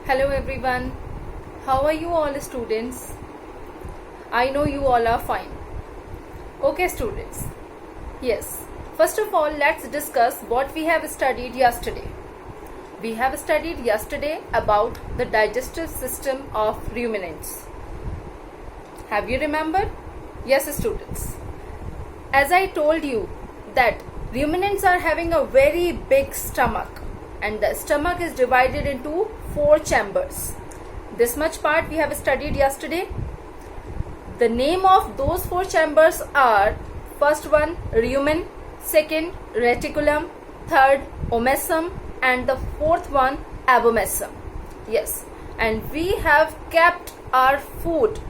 Hello everyone. How are you all students? I know you all are fine. Okay students. Yes. First of all, let's discuss what we have studied yesterday. We have studied yesterday about the digestive system of ruminants. Have you remembered? Yes students. As I told you that ruminants are having a very big stomach and the stomach is divided into 4 chambers. This much part we have studied yesterday. The name of those 4 chambers are: first one rumen, second reticulum, third omasum, and the fourth one abomasum. Yes, and we have kept our food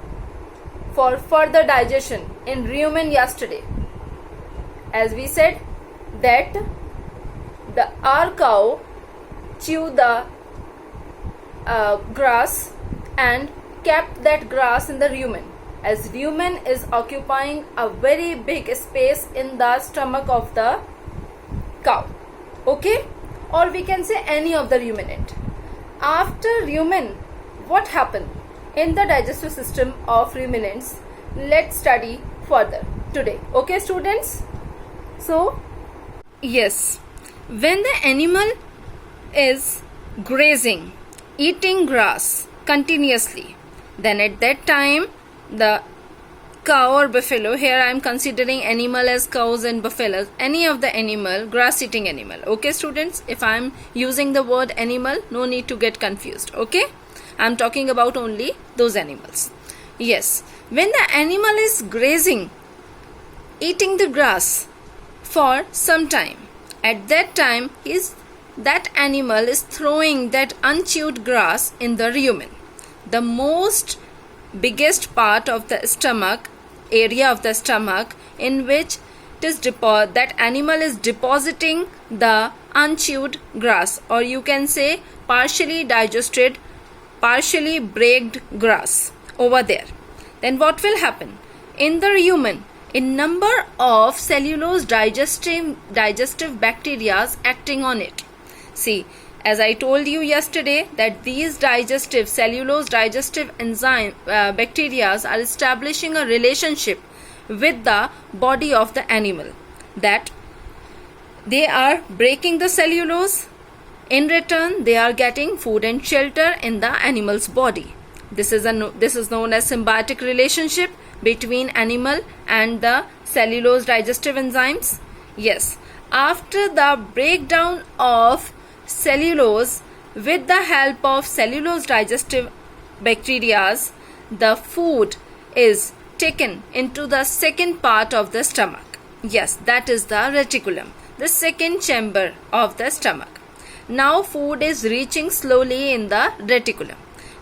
for further digestion in rumen yesterday. As we said that our cow chew the grass and kept that grass in the rumen, as rumen is occupying a very big space in the stomach of the cow. Okay, or we can say any of the ruminant. After rumen, what happened in the digestive system of ruminants? Let's study further today. Okay students, so yes, when the animal is grazing, eating grass continuously, then at that time the cow or buffalo, here I am considering animal as cows and buffaloes, any of the animal, grass eating animal. Okay students, if I am using the word animal, no need to get confused. Okay, I am talking about only those animals. Yes, when the animal is grazing, eating the grass for some time, at that time that animal is throwing that unchewed grass in the rumen, the most biggest part of the stomach, area of the stomach, in which that animal is depositing the unchewed grass, or you can say partially digested, partially braked grass over there. Then what will happen in the rumen? A number of cellulose digestive bacteria acting on it. See, as I told you yesterday that these cellulose digestive enzyme bacteria are establishing a relationship with the body of the animal, that they are breaking the cellulose. In return, they are getting food and shelter in the animal's body. This is known as symbiotic relationship between animal and the cellulose digestive enzymes. Yes, after the breakdown of cellulose with the help of cellulose digestive bacteria, the food is taken into the second part of the stomach. Yes, that is the reticulum, the second chamber of the stomach. Now food is reaching slowly in the reticulum.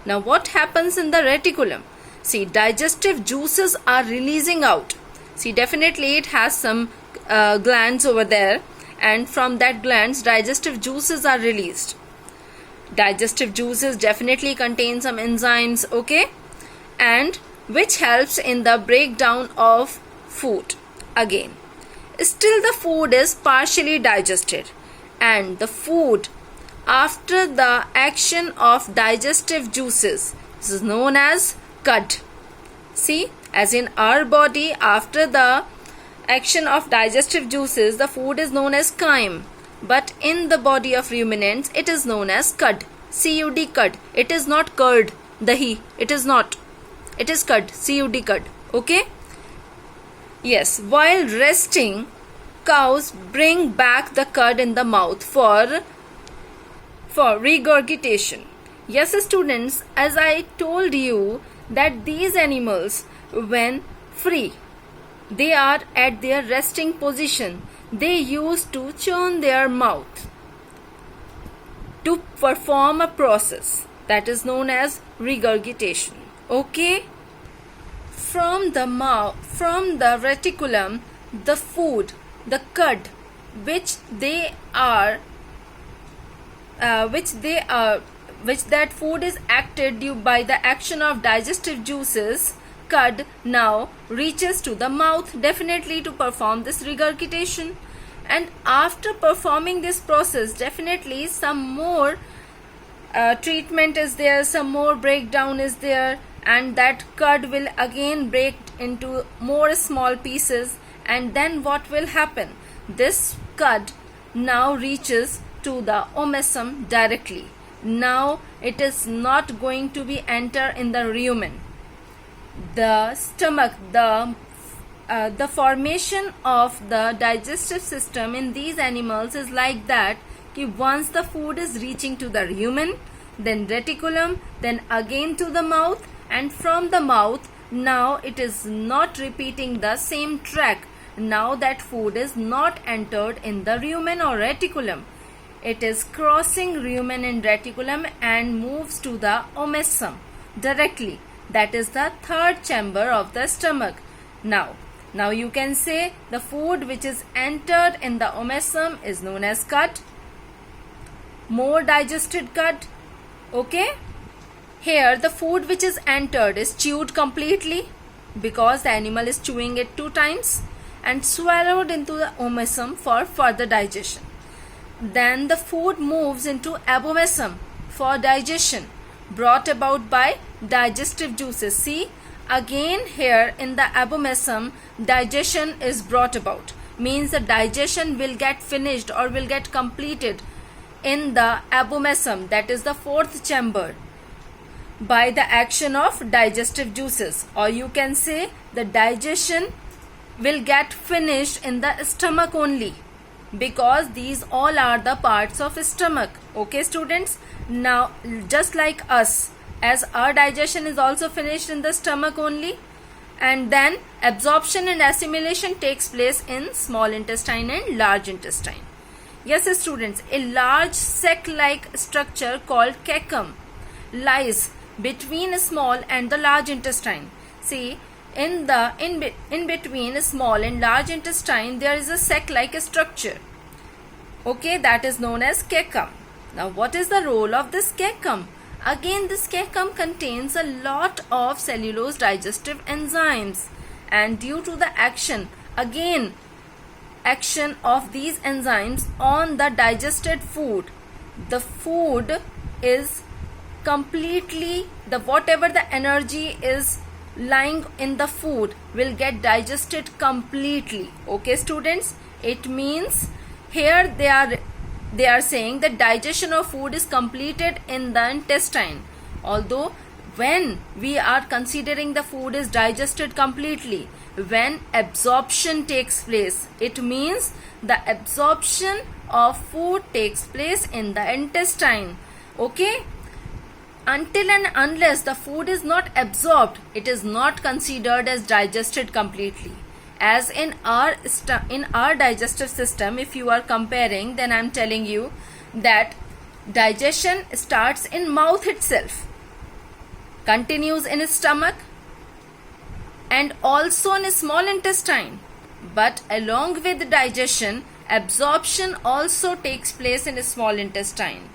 Now what happens in the reticulum? See, digestive juices are releasing out. See, definitely it has some glands over there, and from that glands digestive juices are released. Digestive juices definitely contain some enzymes, okay, and which helps in the breakdown of food. Again, still the food is partially digested, and the food after the action of digestive juices, this is known as cud. See, as in our body, after the action of digestive juices, the food is known as chyme, but in the body of ruminants it is known as cud. C-U-D, cud. It is not curd, dahi. It is not. It is cud. C-U-D, cud. Okay? Yes, while resting, cows bring back the cud in the mouth for regurgitation. Yes students, as I told you that these animals, when free, they are at their resting position, they used to churn their mouth to perform a process that is known as regurgitation. Okay, from the reticulum, the food, the cud which that food is acted due by the action of digestive juices, cud now reaches to the mouth, definitely to perform this regurgitation. And after performing this process, definitely some more treatment is there, some more breakdown is there, and that curd will again break into more small pieces, and then what will happen? This curd now reaches to the omesum directly. Now it is not going to be enter in the rumen. The stomach, the formation of the digestive system in these animals is like that, कि once the food is reaching to the rumen, then reticulum, then again to the mouth, and from the mouth now it is not repeating the same track. Now that food is not entered in the rumen or reticulum. It is crossing rumen and reticulum and moves to the omesum directly. That is the third chamber of the stomach. Now you can say the food which is entered in the omesum is known as curd, more digested curd. Okay, here the food which is entered is chewed completely because the animal is chewing it 2 times, and swallowed into the omesum for further digestion. Then the food moves into abomesum for digestion, brought about by digestive juices. See, again here in the abomesum digestion is brought about, means the digestion will get finished or will get completed in the abomesum, that is the 4th chamber, by the action of digestive juices. Or you can say the digestion will get finished in the stomach only, because these all are the parts of stomach. Okay students, now just like us, as our digestion is also finished in the stomach only, and then absorption and assimilation takes place in small intestine and large intestine. Yes students, a large sac-like structure called cecum lies between small and the large intestine. See, in between small and large intestine there is a sac-like structure. Okay, that is known as cecum. Now what is the role of this cecum? Again, this cecum contains a lot of cellulose digestive enzymes, and due to the action of these enzymes on the digested food, the food is completely, whatever the energy is lying in the food will get digested completely. Okay students, it means here they are saying that digestion of food is completed in the intestine. Although when we are considering the food is digested completely, when absorption takes place, it means the absorption of food takes place in the intestine. Okay, until and unless the food is not absorbed, it is not considered as digested completely. As in our digestive system, if you are comparing, then I am telling you that digestion starts in mouth itself, continues in stomach, and also in small intestine. But along with digestion, absorption also takes place in small intestine.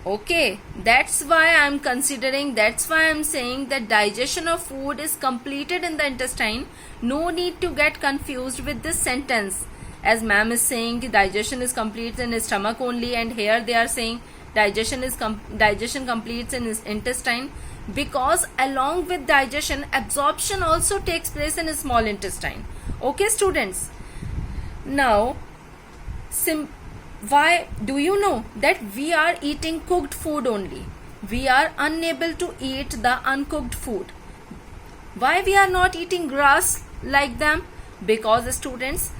Okay, that's why I'm saying that digestion of food is completed in the intestine. No need to get confused with this sentence, as ma'am is saying digestion is complete in stomach only, and here they are saying digestion completes in intestine, because along with digestion, absorption also takes place in small intestine. Okay students, now why do you know that we are eating cooked food only? We are unable to eat the uncooked food. Why we are not eating grass like them? Because students,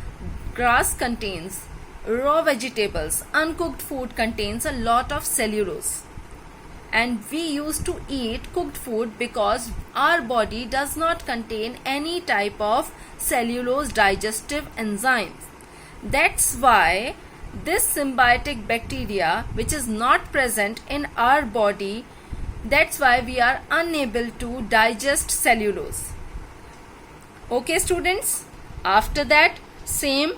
grass contains raw vegetables, uncooked food contains a lot of cellulose, and we used to eat cooked food because our body does not contain any type of cellulose digestive enzymes. That's why this symbiotic bacteria which is not present in our body, that's why we are unable to digest cellulose. Okay students, after that same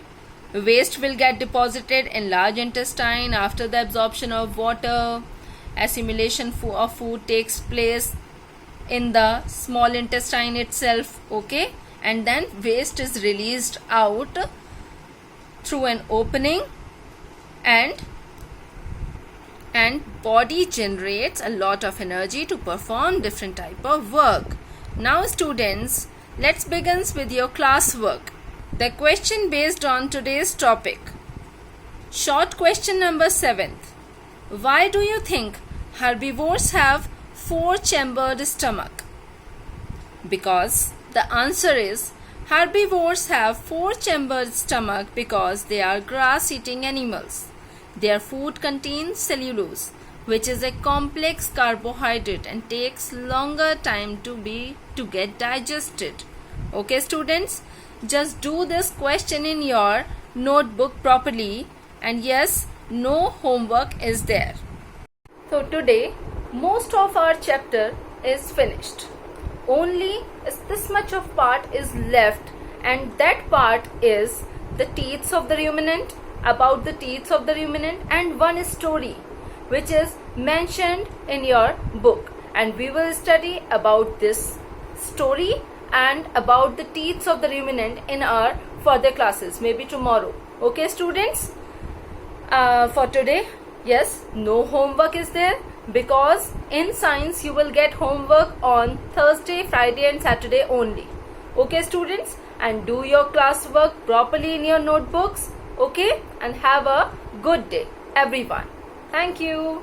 waste will get deposited in large intestine. After the absorption of water, assimilation of food takes place in the small intestine itself. Okay, and then waste is released out through an opening, and and body generates a lot of energy to perform different type of work. Now students, let's begin with your classwork. The question based on today's topic. Short question number 7. Why do you think herbivores have 4-chambered stomach? Because the answer is herbivores have 4-chambered stomach because they are grass-eating animals. Their food contains cellulose, which is a complex carbohydrate and takes longer time to get digested. Okay students, just do this question in your notebook properly, and yes, no homework is there. So today most of our chapter is finished. Only this much of part is left, and that part is the teeth of the ruminant, about the teeth of the ruminant, and one story which is mentioned in your book, and we will study about this story and about the teeth of the ruminant in our further classes, maybe tomorrow. Okay students, for today, yes, no homework is there, because in science you will get homework on Thursday, Friday and Saturday only. Okay students, and do your classwork properly in your notebooks. Okay, and have a good day everyone. Thank you.